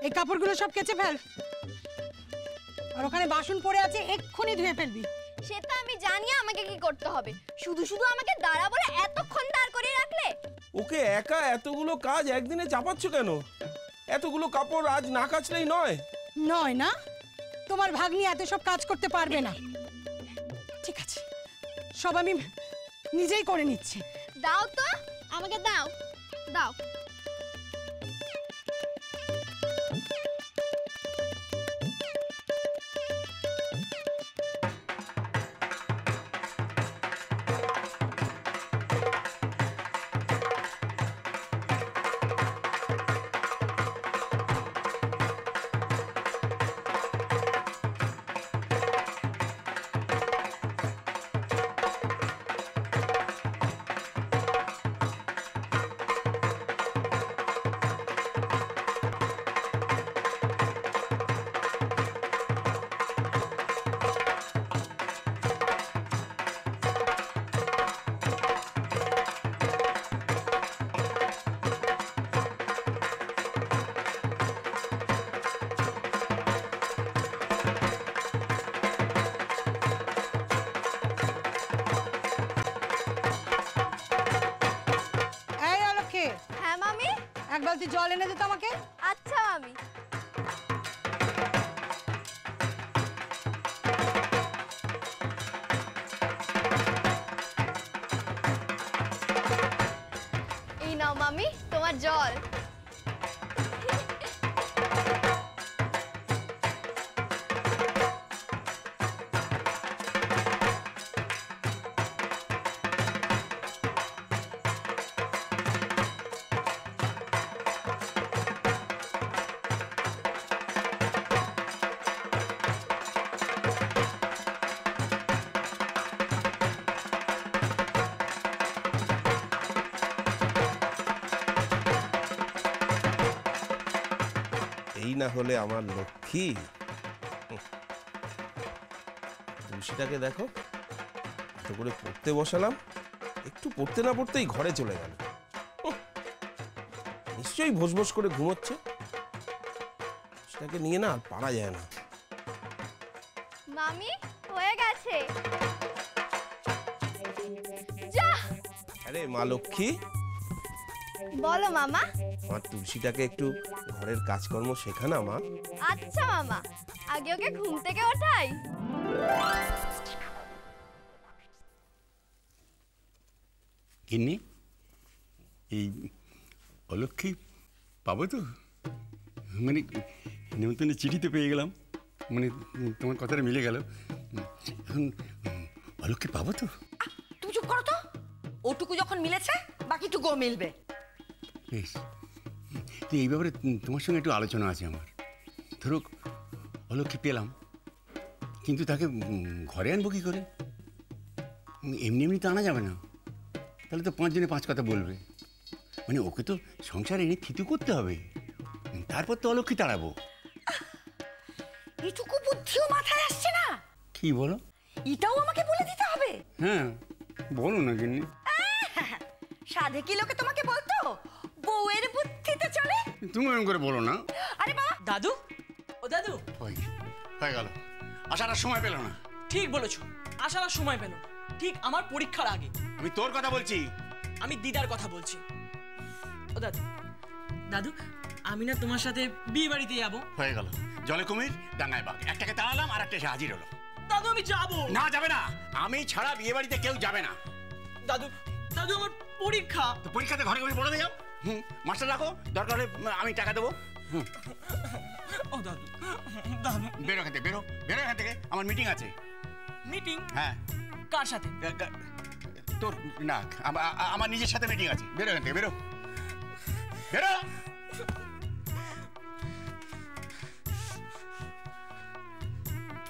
এই কাপড়গুলো সব কেচে ফেল, আর ওখানে বাসন পড়ে আছে এক্ষুনি ধুয়ে ফেলবি। সেটা আমি জানি আমাকে কি করতে হবে, শুধু শুধু আমাকে দাঁড়া বলে এতক্ষণ দাঁড় করে রাখলে। ওকে একা এতগুলো কাজ একদিনে চাপাচ্ছ কেন? এতগুলো কাপড় আজ না কাচলেই নয়। নয় না, তোমার ভাগ্নি এত সব কাজ করতে পারবে না। ঠিক আছে, সব আমি নিজেই করে নিচ্ছি। দাও তো, আমাকে দাও দাও। হ্যাঁ মামি, এক বালতি জল এনে দে তো আমাকে। আচ্ছা মামি। এই নাও মামি তোমার জল। এই না হলে আমার লক্ষ্মী। তুলসীটাকে দেখো, এত করে পড়তে বসালাম, একটু পড়তে না পড়তেই ঘরে চলে গেল। নিশ্চয়ই ভোজ ভোজ করে ঘুমোচ্ছে। সেটাকে নিয়ে না আর পারা যায় না। মামি হয়ে গেছে। যা। আরে মা লক্ষ্মী, বলো মামা। আমার তুলসীটাকে একটু ঘরের কাজকর্ম শেখা না মা। আচ্ছা মামা, আগে ওকে ঘুম থেকে ওঠাই। গিন্নি, এই অলক্ষ্মী পাবো তো? মানে নেমন্তন্নের চিঠি তো পেয়ে গেলাম, মানে তোমার কথাটা মিলে গেল। এখন অলক্ষ্মী পাবো তো? তুমি চুপ করো তো, ওটুকু যখন মিলেছে বাকিটুকুও মিলবে। বেশ, তো এই ব্যাপারে তোমার সঙ্গে একটু আলোচনা আছে আমার। ধরো অলক্ষ্মী পেলাম, কিন্তু তাকে ঘরে আনবো কী করে? এমনি এমনি তো আনা যাবে না, তাহলে তো 5 জনে 5 কথা বলবে। মানে ওকে তো সংসারে এনে থিতু করতে হবে, তারপর তো অলক্ষ্মী তাড়াবো। এটুকু বুদ্ধিও মাথায় আসছে না? কি বলো? এটাও আমাকে বলে দিতে হবে? হ্যাঁ বলো না গিন্নি। সাধে কি লোকে তোমাকে বলতো বউয়ের বুদ্ধিতে চলে? তুমি এরকম করে বলো না। আরে বাবা, দাদু, ও দাদু, হয়ে গেল, আসার আর সময় পেল না। ঠিক বলেছো, আসার আর সময় পেল না। ঠিক আমার পরীক্ষার আগে। আমি তোর কথা বলছি। আমি দিদার কথা বলছি। ও দাদু, দাদু, আমি না তোমার সাথে বিয়ে বাড়িতে যাবো। হয়ে গেল, জলে কুমির ডাঙায় বাঘ, একটাকে তাড়ালাম আর একটা এসে হাজির হলো। দাদু আমি যাবো। না যাবে না, আমি ছাড়া বিয়ে বাড়িতে কেউ যাবে না। দাদু, দাদু আমার পরীক্ষা। তো পরীক্ষাতে ঘরে ঘরে বলে যাও। মাস্টার রাখো, দরকার হলে আমি টাকা দেবো। ও দাদু, দাদু বেরো এখান থেকে, বেরো বেরো এখান থেকে, আমার মিটিং আছে। মিটিং? হ্যাঁ। কার সাথে? তোর না, আমার নিজের সাথে মিটিং আছে। বেরো এখান থেকে, বেরো বেরো।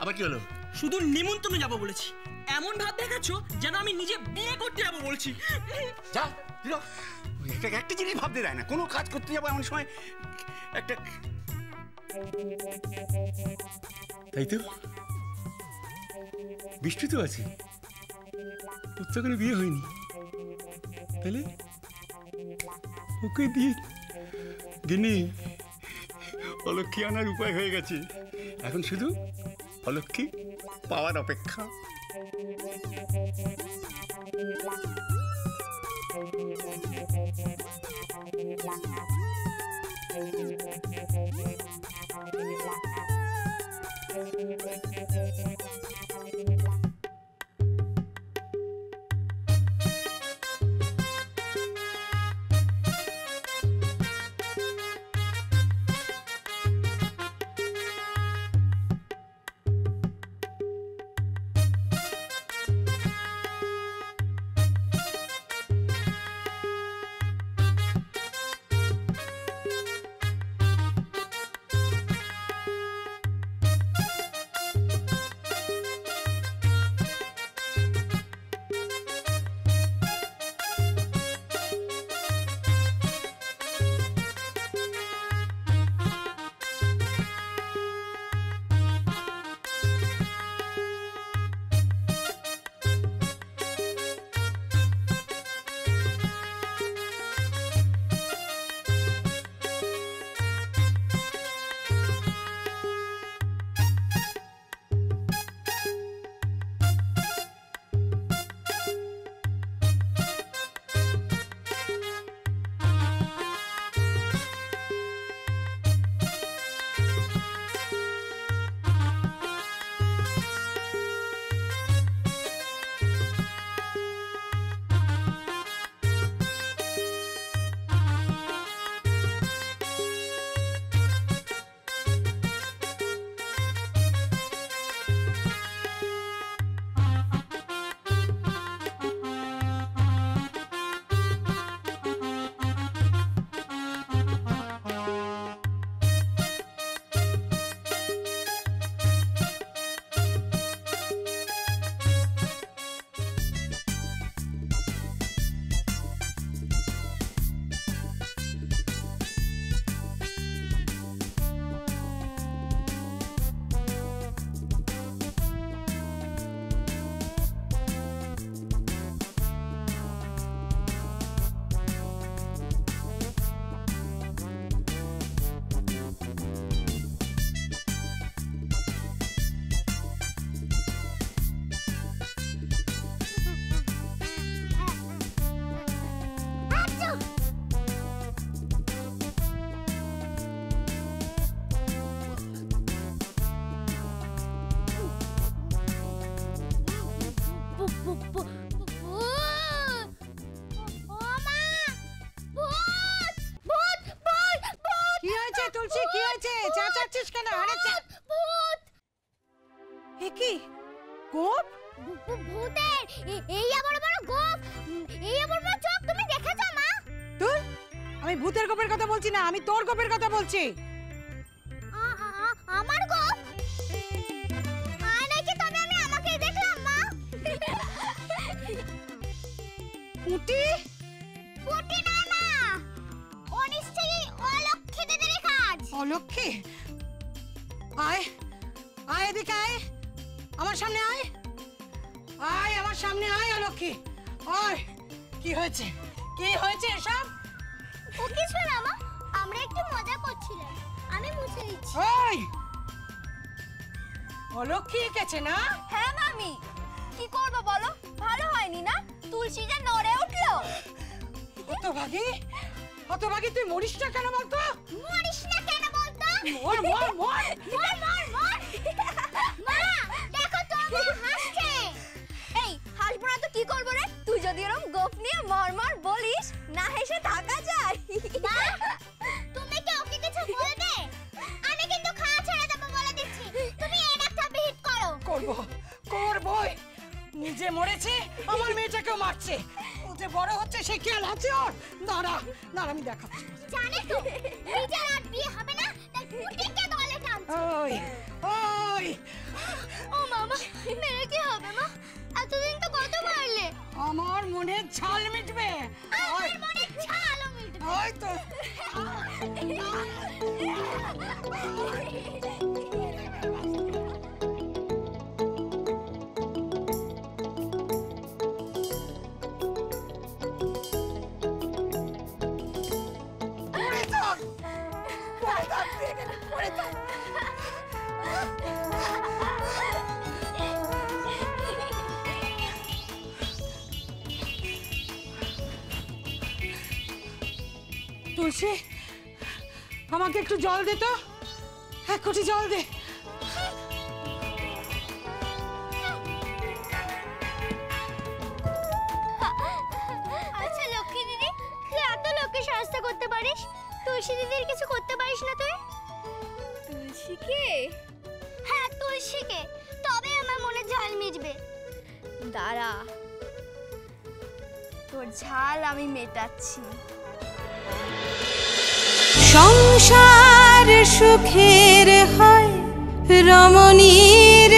আবার কি হলো? শুধু নিমন্ত্রণে যাবো বলেছি, এমন ভাব দেখাচ্ছ যেন আমি নিজে বিয়ে করতে যাবো বলছি। যা, একটা জিনিস ভাবতে দেয় না, কোনো কাজ করতে যাবো এমন সময় একটা। তাই তো, বৃষ্টি তো আছে, তোর তো কোনো বিয়ে হয়নি, তাহলে ওকে দিয়ে গিনি অলক্ষী আনার উপায় হয়ে গেছে। এখন শুধু অলক্ষী পাওয়ার অপেক্ষা। ভূতের গোপের কথা বলছি না, আমি তোর গোপের কথা বলছি। আমার গোপ? নাকি তবে আমি আমাকেই দেখলাম মা। পুটি? পুটি না মা, ও নিশ্চয়ই অলক্ষী দিদির কাজ। অলক্ষী? আয় আয় এদিকে আয়, আমার সামনে আয়, আয় আমার সামনে আয় অলক্ষী। আয়, কি হয়েছে, কি হয়েছে এসব? ও কিছু না মা, আমরা একটু মজা করছিলাম, আমি মুছে দিচ্ছি। ওই অলক্ষী এঁকেছে না? হ্যাঁ মামি, কি করব বলো, ভালো হয়নি না, তুলসী যে নড়ে উঠলো। হতভাগী, হতভাগী তুই মরিস না কেন বলতো? মরিস না কেন বলতো? মর মর মর মর মর মর। মা দেখো তো আমার হাসছে। এই হাসবো না তো কি করব রে, তুই যদি এরকম গোপ নিয়ে মর মর বলিস, না হেসে থাকা যায়? মা তুমি কি ওকে কিছু বলবে? আমি কিন্তু খাওয়া ছেড়ে দেব বলে দিচ্ছি, তুমি এই ডাক্তার বিহিত করো। করব করবই, নিজে মরেছে আমার মেয়েটাকেও মারছে, ও যে বড় হচ্ছে সে খেয়াল আছে ওর? দাঁড়া দাঁড়া আমি দেখাচ্ছি। জানে তো নিজের আর বিয়ে হবে না, তাই পুটিকে দলে টানছে। ওই ওই ও মামা, মেরে কি হবে মা, এতদিন তো কত মারলে। আমার মনে ঝাল মিটবে, আমার মনে ঝালও মিটবে। ওই তো পড়ে থাক, পড়ে থাক, করে তো। তুলসী, আমাকে একটু জল দে তো, 1 কোটি জল দে। আচ্ছা লক্ষ্মী দিদি, তুই এত লোককে সাহায্য করতে পারিস, তুলসী দিদির কিছু করতে পারিস না তুই? তুলসীকে? হ্যাঁ তুলসীকে, তবে আমার মনে ঝাল মিটবে। দাঁড়া, তোর ঝাল আমি মেটাচ্ছি। সংসার সুখের হয় রমণীর